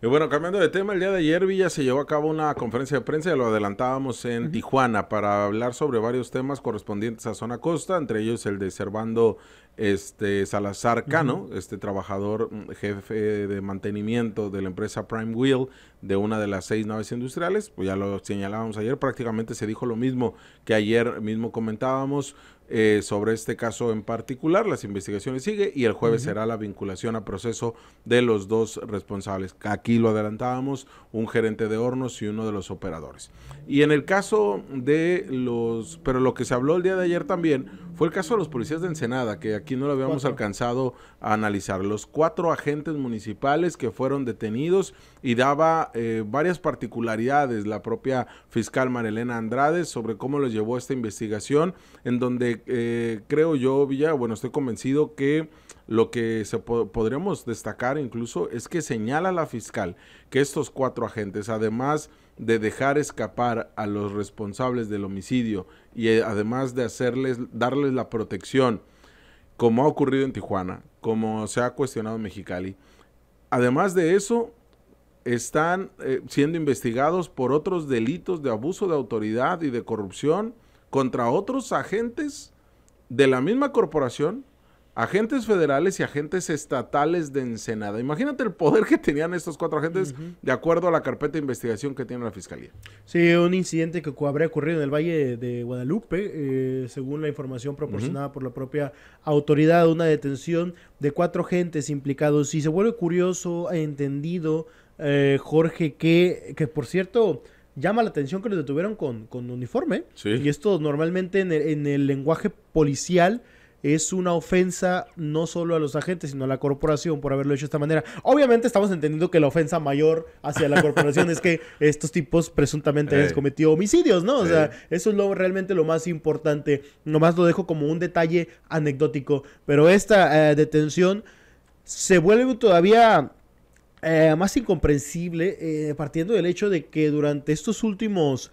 Y bueno, cambiando de tema, el día de ayer, Villa, se llevó a cabo una conferencia de prensa, ya lo adelantábamos en Tijuana, para hablar sobre varios temas correspondientes a zona costa, entre ellos el de Servando Salazar Cano, trabajador jefe de mantenimiento de la empresa Prime Wheel, de una de las 6 naves industriales. Pues ya lo señalábamos ayer, prácticamente se dijo lo mismo que ayer mismo comentábamos sobre este caso en particular. Las investigaciones siguen y el jueves será la vinculación a proceso de los dos responsables. Aquí lo adelantábamos, un gerente de hornos y uno de los operadores. Y en el caso de pero lo que se habló el día de ayer también fue el caso de los policías de Ensenada, que aquí no lo habíamos alcanzado a analizar. Los 4 agentes municipales que fueron detenidos, y daba varias particularidades la propia fiscal Marilena Andrade sobre cómo les llevó esta investigación, en donde creo yo, Villa, bueno, estoy convencido que lo que podríamos destacar incluso es que señala la fiscal que estos 4 agentes, además de dejar escapar a los responsables del homicidio y además de darles la protección, como ha ocurrido en Tijuana, como se ha cuestionado en Mexicali, además de eso, están siendo investigados por otros delitos de abuso de autoridad y de corrupción contra otros agentes de la misma corporación, agentes federales y agentes estatales de Ensenada. Imagínate el poder que tenían estos 4 agentes de acuerdo a la carpeta de investigación que tiene la Fiscalía. Sí, un incidente que habría ocurrido en el Valle de Guadalupe, según la información proporcionada por la propia autoridad, una detención de 4 agentes implicados. Y se vuelve curioso e entendido, Jorge, que por cierto llama la atención que los detuvieron con uniforme. Sí. Y esto normalmente en el lenguaje policial es una ofensa no solo a los agentes, sino a la corporación por haberlo hecho de esta manera. Obviamente estamos entendiendo que la ofensa mayor hacia la corporación es que estos tipos presuntamente han cometido homicidios, ¿no? O sea, eso es realmente lo más importante. Nomás lo dejo como un detalle anecdótico. Pero esta detención se vuelve todavía más incomprensible, partiendo del hecho de que durante estos últimos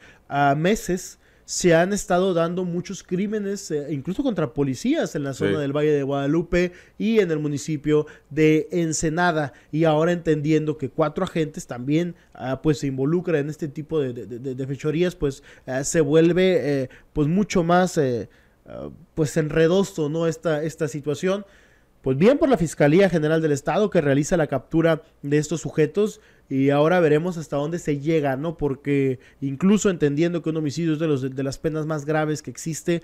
meses se han estado dando muchos crímenes, incluso contra policías en la zona del Valle de Guadalupe y en el municipio de Ensenada. Y ahora entendiendo que 4 agentes también pues se involucran en este tipo de fechorías, pues se vuelve pues mucho más pues enredoso, ¿no? Esta situación. Pues bien por la Fiscalía General del Estado, que realiza la captura de estos sujetos, y ahora veremos hasta dónde se llega, ¿no? Porque incluso entendiendo que un homicidio es de las penas más graves que existe,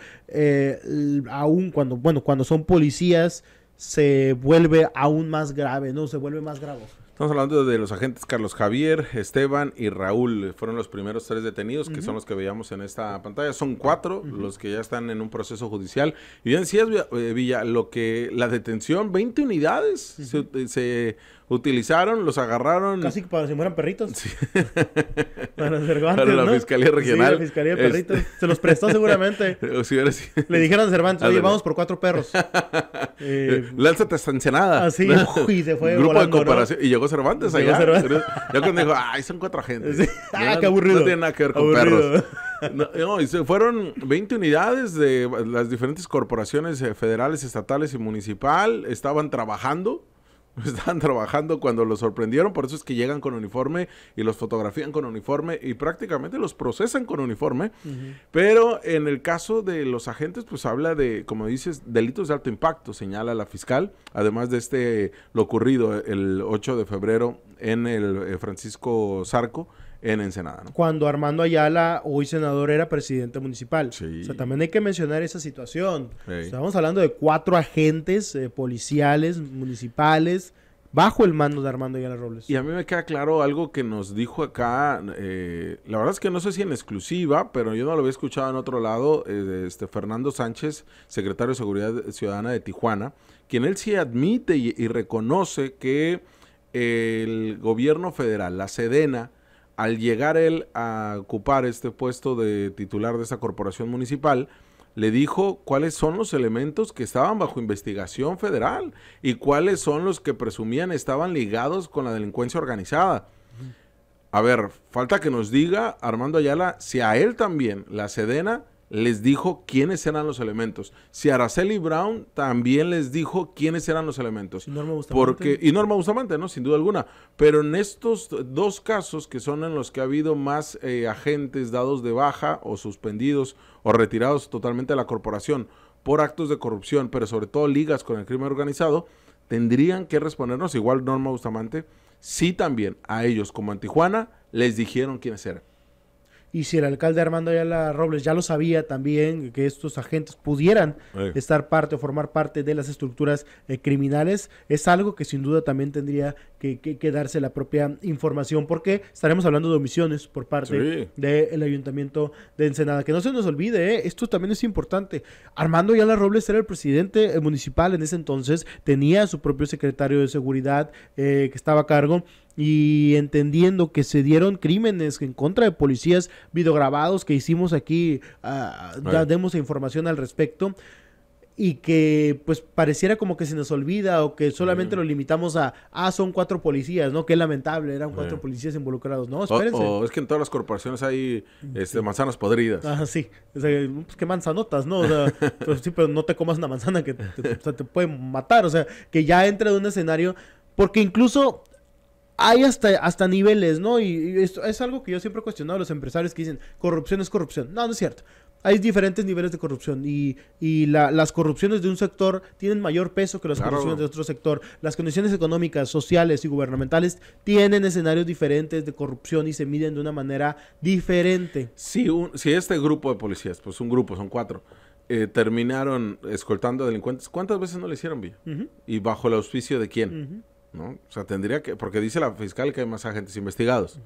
aún cuando son policías, se vuelve aún más grave, ¿no? Se vuelve más grave. Estamos hablando de los agentes Carlos Javier, Esteban y Raúl. Fueron los primeros 3 detenidos, que son los que veíamos en esta pantalla. Son 4 los que ya están en un proceso judicial. Y bien decías, Villa, la detención, 20 unidades se utilizaron, los agarraron. Casi para si fueran perritos. Sí. Para los Cervantes, para la ¿no? Fiscalía Regional. Sí, la Fiscalía de Perritos. Se los prestó seguramente. Le dijeron a Cervantes, oye, vamos por 4 perros. Lánzate hasta Ensenada. Así, y se fue grupo volando, de comparación. ¿No? Y llegó Cervantes allá. Ya cuando dijo, ay, son 4 agentes. Sí. Qué aburrido. No tiene nada que ver con perros. No, y fueron 20 unidades de las diferentes corporaciones federales, estatales y municipal. Estaban trabajando cuando los sorprendieron, por eso es que llegan con uniforme y los fotografían con uniforme y prácticamente los procesan con uniforme. Pero en el caso de los agentes, pues habla de, como dices, delitos de alto impacto, señala la fiscal, además de lo ocurrido el 8 de febrero en el Francisco Zarco, en Ensenada, ¿no? Cuando Armando Ayala, hoy senador, era presidente municipal. Sí. O sea, también hay que mencionar esa situación. Estamos hablando de 4 agentes policiales, municipales, bajo el mando de Armando Ayala Robles. Y a mí me queda claro algo que nos dijo acá, la verdad es que no sé si en exclusiva, pero yo no lo había escuchado en otro lado, Fernando Sánchez, secretario de Seguridad Ciudadana de Tijuana, quien él sí admite y reconoce que el gobierno federal, la Sedena, al llegar él a ocupar este puesto de titular de esa corporación municipal, le dijo cuáles son los elementos que estaban bajo investigación federal y cuáles son los que presumían estaban ligados con la delincuencia organizada. A ver, falta que nos diga Armando Ayala si a él también la Sedena les dijo quiénes eran los elementos. Si Araceli Brown también les dijo quiénes eran los elementos. Y Norma Bustamante. Y Norma Bustamante, ¿no? Sin duda alguna. Pero en estos dos casos, que son en los que ha habido más agentes dados de baja o suspendidos o retirados totalmente de la corporación por actos de corrupción, pero sobre todo ligas con el crimen organizado, tendrían que respondernos, igual Norma Bustamante, sí también a ellos como en Tijuana les dijeron quiénes eran. Y si el alcalde Armando Ayala Robles ya lo sabía también, que estos agentes pudieran estar parte o formar parte de las estructuras criminales, es algo que sin duda también tendría que darse la propia información, porque estaremos hablando de omisiones por parte del Ayuntamiento de Ensenada. Que no se nos olvide, esto también es importante. Armando Ayala Robles era el presidente municipal en ese entonces, tenía su propio secretario de seguridad que estaba a cargo, y entendiendo que se dieron crímenes en contra de policías, videograbados que hicimos aquí, demos información al respecto, y que pues pareciera como que se nos olvida o que solamente lo limitamos a son 4 policías, ¿no? Qué lamentable, eran 4 policías involucrados. No, espérense. O es que en todas las corporaciones hay manzanas podridas. Sí. O sea, pues qué manzanotas, ¿no? O sea, pues, sí, pero no te comas una manzana que te pueden matar. O sea, que ya entra de un escenario, porque incluso hay hasta niveles, ¿no? Y esto es algo que yo siempre he cuestionado a los empresarios que dicen, corrupción es corrupción. No es cierto. Hay diferentes niveles de corrupción y las corrupciones de un sector tienen mayor peso que las corrupciones de otro sector. Las condiciones económicas, sociales y gubernamentales tienen escenarios diferentes de corrupción y se miden de una manera diferente. Si este grupo de policías, pues un grupo, son 4, terminaron escoltando delincuentes, ¿cuántas veces no le hicieron vía? ¿Y bajo el auspicio de quién? ¿No? O sea, tendría que, porque dice la fiscal que hay más agentes investigados.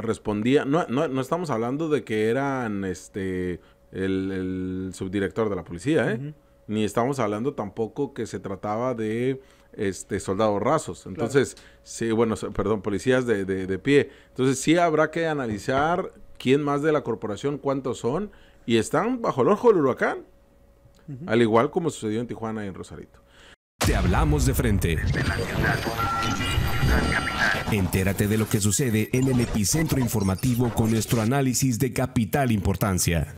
Respondía, no estamos hablando de que eran el subdirector de la policía, ni estamos hablando tampoco que se trataba de soldados rasos. Entonces, policías de pie. Entonces, sí habrá que analizar quién más de la corporación, cuántos son, y están bajo el ojo del huracán, al igual como sucedió en Tijuana y en Rosarito. Te hablamos de frente. Entérate de lo que sucede en el epicentro informativo con nuestro análisis de capital importancia.